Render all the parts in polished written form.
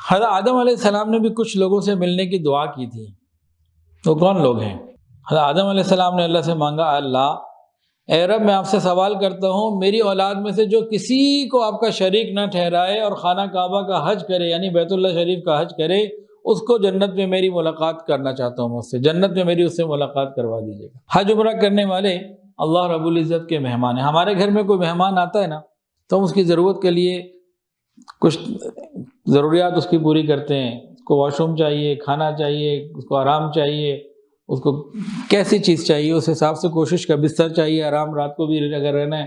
حضرت آدم علیہ السلام نے بھی کچھ لوگوں سے ملنے کی دعا کی تھی. وہ کون لوگ ہیں؟ حضرت آدم علیہ السلام نے اللہ سے مانگا، اللہ اے رب میں آپ سے سوال کرتا ہوں میری اولاد میں سے جو کسی کو آپ کا شریک نہ ٹھہرائے اور خانہ کعبہ کا حج کرے، یعنی بیت اللہ شریف کا حج کرے، اس کو جنت میں میری ملاقات کرنا چاہتا ہوں، مجھ سے جنت میں میری اس سے ملاقات کروا دیجیے گا. حج عمرہ کرنے والے اللہ رب العزت کے مہمان ہیں. ہمارے گھر میں کوئی مہمان آتا ہے نا تو ہم اس کی ضرورت کے لیے کچھ ضروریات اس کی پوری کرتے ہیں. اس کو واش روم چاہیے، کھانا چاہیے، اس کو آرام چاہیے، اس کو کیسی چیز چاہیے اس حساب سے کوشش کا بستر چاہیے، آرام رات کو بھی اگر رہنا ہے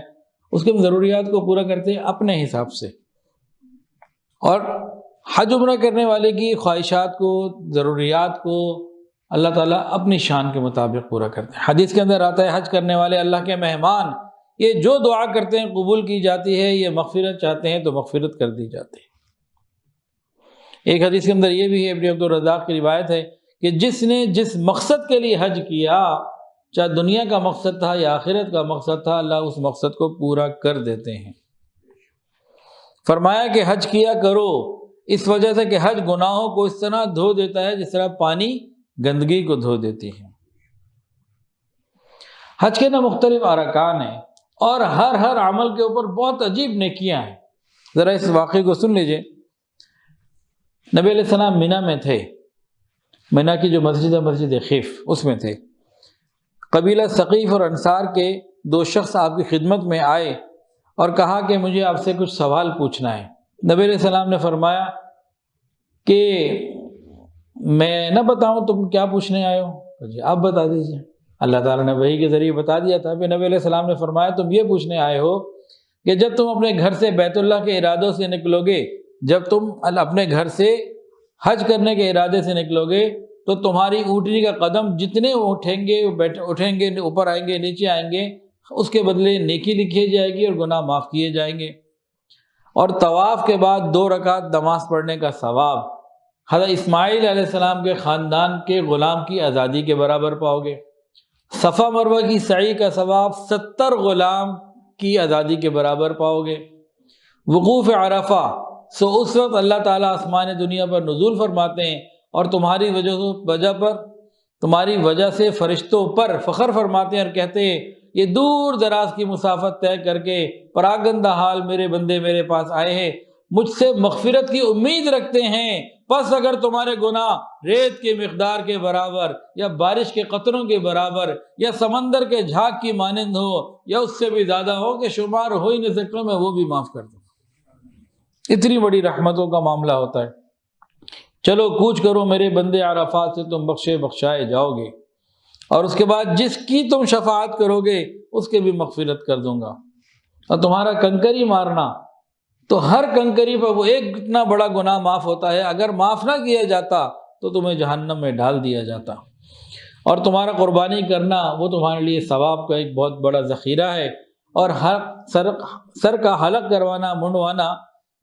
اس کے ضروریات کو پورا کرتے ہیں اپنے حساب سے. اور حج عمرہ کرنے والے کی خواہشات کو، ضروریات کو اللہ تعالیٰ اپنی شان کے مطابق پورا کرتے ہیں. حدیث کے اندر آتا ہے حج کرنے والے اللہ کے مہمان، یہ جو دعا کرتے ہیں قبول کی جاتی ہے، یہ مغفرت چاہتے ہیں تو مغفرت کر دی جاتی ہے. ایک حدیث کے اندر یہ بھی ہے، ابن عبد الرزاق کی روایت ہے کہ جس نے جس مقصد کے لیے حج کیا، چاہے دنیا کا مقصد تھا یا آخرت کا مقصد تھا، اللہ اس مقصد کو پورا کر دیتے ہیں. فرمایا کہ حج کیا کرو اس وجہ سے کہ حج گناہوں کو اس طرح دھو دیتا ہے جس طرح پانی گندگی کو دھو دیتی ہے. حج کے نا مختلف ارکان ہیں اور ہر عمل کے اوپر بہت عجیب نیکیاں ہیں. ذرا اس واقعے کو سن لیجئے. نبی علیہ السلام مینا میں تھے. مینا کی جو مسجد ہے مسجد خیف، اس میں تھے. قبیلہ ثقیف اور انصار کے دو شخص آپ کی خدمت میں آئے اور کہا کہ مجھے آپ سے کچھ سوال پوچھنا ہے. نبی علیہ السلام نے فرمایا کہ میں نہ بتاؤں تم کیا پوچھنے آئے ہو؟ جی آپ بتا دیجئے. اللہ تعالیٰ نے وحی کے ذریعے بتا دیا تھا. پھر نبی علیہ السلام نے فرمایا تم یہ پوچھنے آئے ہو کہ جب تم اپنے گھر سے بیت اللہ کے ارادوں سے نکلو گے، جب تم اپنے گھر سے حج کرنے کے ارادے سے نکلو گے تو تمہاری اونٹنی کا قدم جتنے اٹھیں گے، اوپر آئیں گے، نیچے آئیں گے، اس کے بدلے نیکی لکھی جائے گی اور گناہ معاف کیے جائیں گے. اور طواف کے بعد 2 رکعت نماز پڑھنے کا ثواب حضرت اسماعیل علیہ السلام کے خاندان کے غلام کی آزادی کے برابر پاؤ گے. صفا مروہ کی سعی کا ثواب 70 غلام کی آزادی کے برابر پاؤ گے. وقوف عرفہ، سو اس وقت اللہ تعالیٰ آسمان دنیا پر نزول فرماتے ہیں اور تمہاری وجہ سے فرشتوں پر فخر فرماتے ہیں اور کہتے ہیں یہ دور دراز کی مسافت طے کر کے پراگندہ حال میرے بندے میرے پاس آئے ہیں، مجھ سے مغفرت کی امید رکھتے ہیں. پس اگر تمہارے گناہ ریت کے مقدار کے برابر یا بارش کے قطروں کے برابر یا سمندر کے جھاگ کی مانند ہو یا اس سے بھی زیادہ ہو کہ شمار ہو ہی نہیں سکتا، میں وہ بھی معاف کر دوں. اتنی بڑی رحمتوں کا معاملہ ہوتا ہے. چلو کوچ کرو میرے بندے، عرفات سے تم بخشائے جاؤ گے، اور اس کے بعد جس کی تم شفاعت کرو گے اس کے بھی مغفرت کر دوں گا. اور تمہارا کنکری مارنا، تو ہر کنکری پر وہ ایک اتنا بڑا گناہ معاف ہوتا ہے، اگر معاف نہ کیا جاتا تو تمہیں جہنم میں ڈال دیا جاتا. اور تمہارا قربانی کرنا وہ تمہارے لیے ثواب کا ایک بہت بڑا ذخیرہ ہے. اور ہر سر کا حلق کروانا، منڈوانا،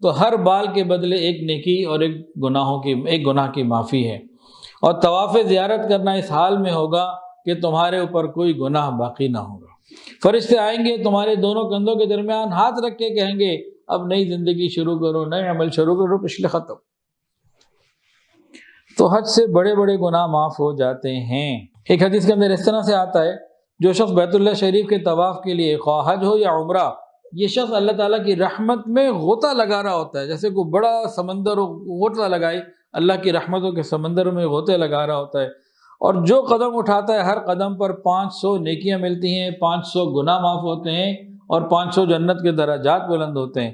تو ہر بال کے بدلے ایک نیکی اور ایک گناہ کی معافی ہے. اور طواف زیارت کرنا اس حال میں ہوگا کہ تمہارے اوپر کوئی گناہ باقی نہ ہوگا. فرشتے آئیں گے تمہارے دونوں کندھوں کے درمیان ہاتھ رکھ کے کہیں گے اب نئی زندگی شروع کرو، نئے عمل شروع کرو، پچھلے ختم. تو حج سے بڑے بڑے گناہ معاف ہو جاتے ہیں. ایک حدیث کے اندر اس طرح سے آتا ہے جو شخص بیت اللہ شریف کے طواف کے لیے خواہ حج ہو یا عمرہ، یہ شخص اللہ تعالیٰ کی رحمت میں غوطہ لگا رہا ہوتا ہے. جیسے کوئی بڑا سمندر غوطہ لگائے، اللہ کی رحمتوں کے سمندر میں غوطے لگا رہا ہوتا ہے. اور جو قدم اٹھاتا ہے ہر قدم پر 500 نیکیاں ملتی ہیں، 500 گناہ معاف ہوتے ہیں اور 500 جنت کے درجات بلند ہوتے ہیں.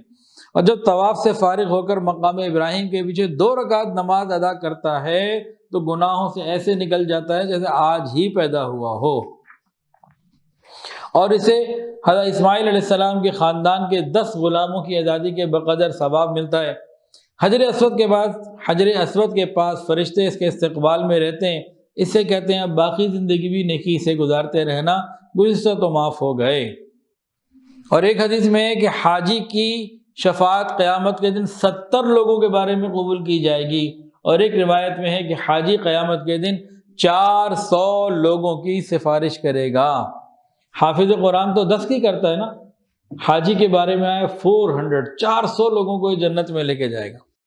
اور جب طواف سے فارغ ہو کر مقام ابراہیم کے پیچھے 2 رکعت نماز ادا کرتا ہے تو گناہوں سے ایسے نکل جاتا ہے جیسے آج ہی پیدا ہوا ہو. اور اسے حضرت اسماعیل علیہ السلام کے خاندان کے 10 غلاموں کی آزادی کے بقدر ثواب ملتا ہے. حجر اسود کے پاس فرشتے اس کے استقبال میں رہتے ہیں. اس سے کہتے ہیں اب باقی زندگی بھی نیکی سے گزارتے رہنا، گزشتہ تو معاف ہو گئے. اور ایک حدیث میں ہے کہ حاجی کی شفاعت قیامت کے دن 70 لوگوں کے بارے میں قبول کی جائے گی. اور ایک روایت میں ہے کہ حاجی قیامت کے دن 400 لوگوں کی سفارش کرے گا. حافظ قرآن تو 10 کی کرتا ہے نا، حاجی کے بارے میں آیا 400 لوگوں کو جنت میں لے کے جائے گا.